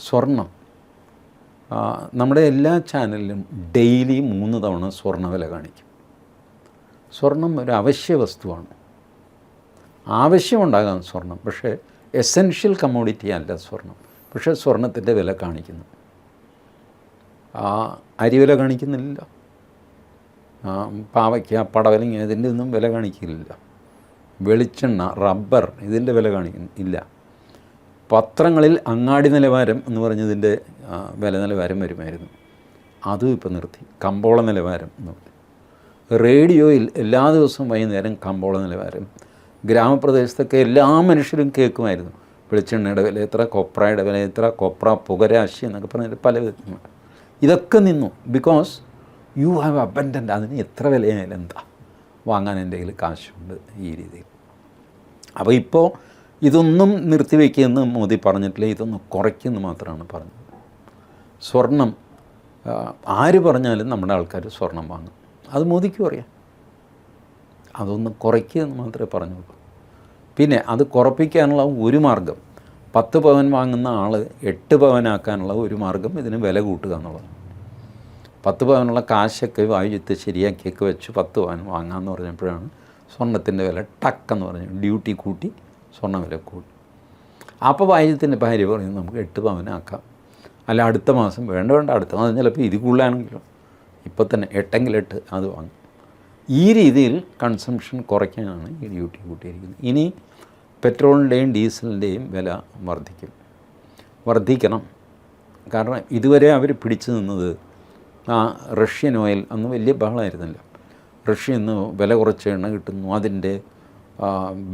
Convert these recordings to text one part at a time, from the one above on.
സ്വർണം നമ്മുടെ എല്ലാ ചാനലിലും ഡെയിലി 3 തവണ സ്വർണ്ണവില കാണിക്കും. സ്വർണം ഒരു അവശ്യ വസ്തുവാണ്. ആവശ്യമുണ്ടാകാം സ്വർണം, പക്ഷേ എസെൻഷ്യൽ കമ്മോഡിറ്റി അല്ല സ്വർണം. പക്ഷേ സ്വർണത്തിൻ്റെ വില കാണിക്കുന്നു. അരിവില കാണിക്കുന്നില്ല, പാവയ്ക്ക, പടവലങ്ങ ഇതിൻ്റെ ഒന്നും വില കാണിക്കില്ല. വെളിച്ചെണ്ണ, റബ്ബർ ഇതിൻ്റെ വില കാണിക്കുന്നില്ല. പത്രങ്ങളിൽ അങ്ങാടി നിലവാരം എന്ന് പറഞ്ഞതിൻ്റെ വില നിലവാരം വരുമായിരുന്നു, അതും ഇപ്പോൾ നിർത്തി. കമ്പോള നിലവാരം എന്ന് പറഞ്ഞു. റേഡിയോയിൽ എല്ലാ ദിവസവും വൈകുന്നേരം കമ്പോള നിലവാരം. ഗ്രാമപ്രദേശത്തൊക്കെ എല്ലാ മനുഷ്യരും കേൾക്കുമായിരുന്നു. വെളിച്ചെണ്ണയുടെ വില എത്ര, കൊപ്രയുടെ വില എത്ര, കൊപ്ര പുകരാശി എന്നൊക്കെ പറഞ്ഞിട്ട് പല വിധങ്ങൾ. ഇതൊക്കെ നിന്നു. Because you have abundant. അതിന് എത്ര വിലയായാലും എന്താ, വാങ്ങാൻ എൻ്റെ കയ്യിൽ കാശുണ്ട്, ഈ രീതിയിൽ. അപ്പോൾ ഇപ്പോൾ ഇതൊന്നും നിർത്തിവെക്കുമെന്ന് മോദി പറഞ്ഞിട്ടില്ല, ഇതൊന്ന് കുറയ്ക്കുമെന്ന് മാത്രമാണ് പറഞ്ഞത്. സ്വർണം ആര് പറഞ്ഞാലും നമ്മുടെ ആൾക്കാർ സ്വർണം വാങ്ങും, അത് മോദിക്കും അറിയാം. അതൊന്ന് കുറയ്ക്കുമെന്ന് മാത്രമേ പറഞ്ഞുള്ളൂ. പിന്നെ അത് കുറപ്പിക്കാനുള്ള ഒരു മാർഗം, 10 പവൻ വാങ്ങുന്ന ആൾ 8 പവനാക്കാനുള്ള ഒരു മാർഗം ഇതിന് വില കൂട്ടുക എന്നുള്ളത്. 10 പവനുള്ള കാശൊക്കെ വായുചിത്ത് ശരിയാക്കിയൊക്കെ വെച്ച് 10 പവൻ വാങ്ങാമെന്ന് പറഞ്ഞപ്പോഴാണ് സ്വർണ്ണത്തിൻ്റെ വില ടക്കെന്ന് പറഞ്ഞു ഡ്യൂട്ടി കൂട്ടി സ്വർണ്ണ വില കൂട്ടി. അപ്പോൾ വായുചിത്തിൻ്റെ ഭാര്യ പറയും നമുക്ക് 8 പവനാക്കാം, അല്ല അടുത്ത മാസം വേണ്ട അടുത്ത മാസം ചിലപ്പോൾ ഇത് കൂടുതലാണെങ്കിലും ഇപ്പോൾ തന്നെ 8 അത് വാങ്ങും. ഈ രീതിയിൽ കൺസംഷൻ കുറയ്ക്കാനാണ് ഈ ഡ്യൂട്ടി കൂട്ടിയിരിക്കുന്നത്. ഇനി പെട്രോളിൻ്റെയും ഡീസലിൻ്റെയും വില വർദ്ധിക്കണം. കാരണം ഇതുവരെ അവർ പിടിച്ചു നിന്നത് റഷ്യൻ ഓയിൽ അന്ന് വലിയ ബഹളമായിരുന്നില്ല. റഷ്യയിൽ നിന്ന് വില കുറച്ച് എണ്ണ കിട്ടുന്നു, അതിൻ്റെ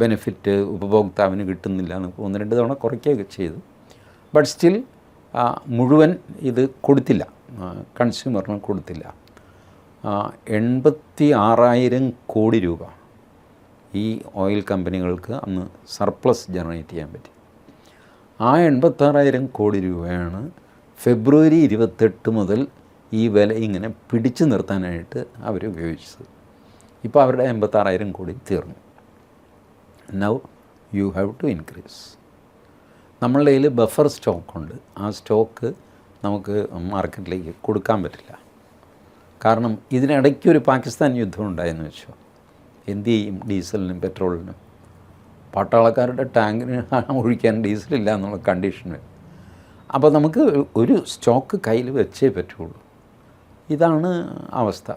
ബെനിഫിറ്റ് ഉപഭോക്താവിന് കിട്ടുന്നില്ല എന്ന് 1-2 തവണ കുറയ്ക്കുകയൊക്കെ ചെയ്തു. ബട്ട് സ്റ്റിൽ മുഴുവൻ ഇത് കൊടുത്തില്ല, കൺസ്യൂമറിന് കൊടുത്തില്ല. 86,000 കോടി രൂപ ഈ ഓയിൽ കമ്പനികൾക്ക് അന്ന് സർപ്ലസ് ജനറേറ്റ് ചെയ്യാൻ പറ്റി. ആ 86,000 കോടി രൂപയാണ് ഫെബ്രുവരി 28 മുതൽ ഈ വില ഇങ്ങനെ പിടിച്ചു നിർത്താനായിട്ട് അവർ ഉപയോഗിച്ചത്. ഇപ്പോൾ അവരുടെ 86,000 കോടി തീർന്നു. Now you have to increase. നമ്മളുടെ കയ്യിൽ ബഫർ സ്റ്റോക്കുണ്ട്. ആ സ്റ്റോക്ക് നമുക്ക് മാർക്കറ്റിലേക്ക് കൊടുക്കാൻ പറ്റില്ല. കാരണം ഇതിനിടയ്ക്കൊരു പാകിസ്ഥാൻ യുദ്ധം ഉണ്ടായെന്ന് വെച്ചോ, എന്ത് ചെയ്യും ഡീസലിനും പെട്രോളിനും? പട്ടാളക്കാരുടെ ടാങ്കിന് ഒഴിക്കാൻ ഡീസലില്ല എന്നുള്ള കണ്ടീഷൻ വരും. അപ്പോൾ നമുക്ക് ഒരു സ്റ്റോക്ക് കയ്യിൽ വെച്ചേ പറ്റുള്ളൂ. ഇതാണ് അവസ്ഥ.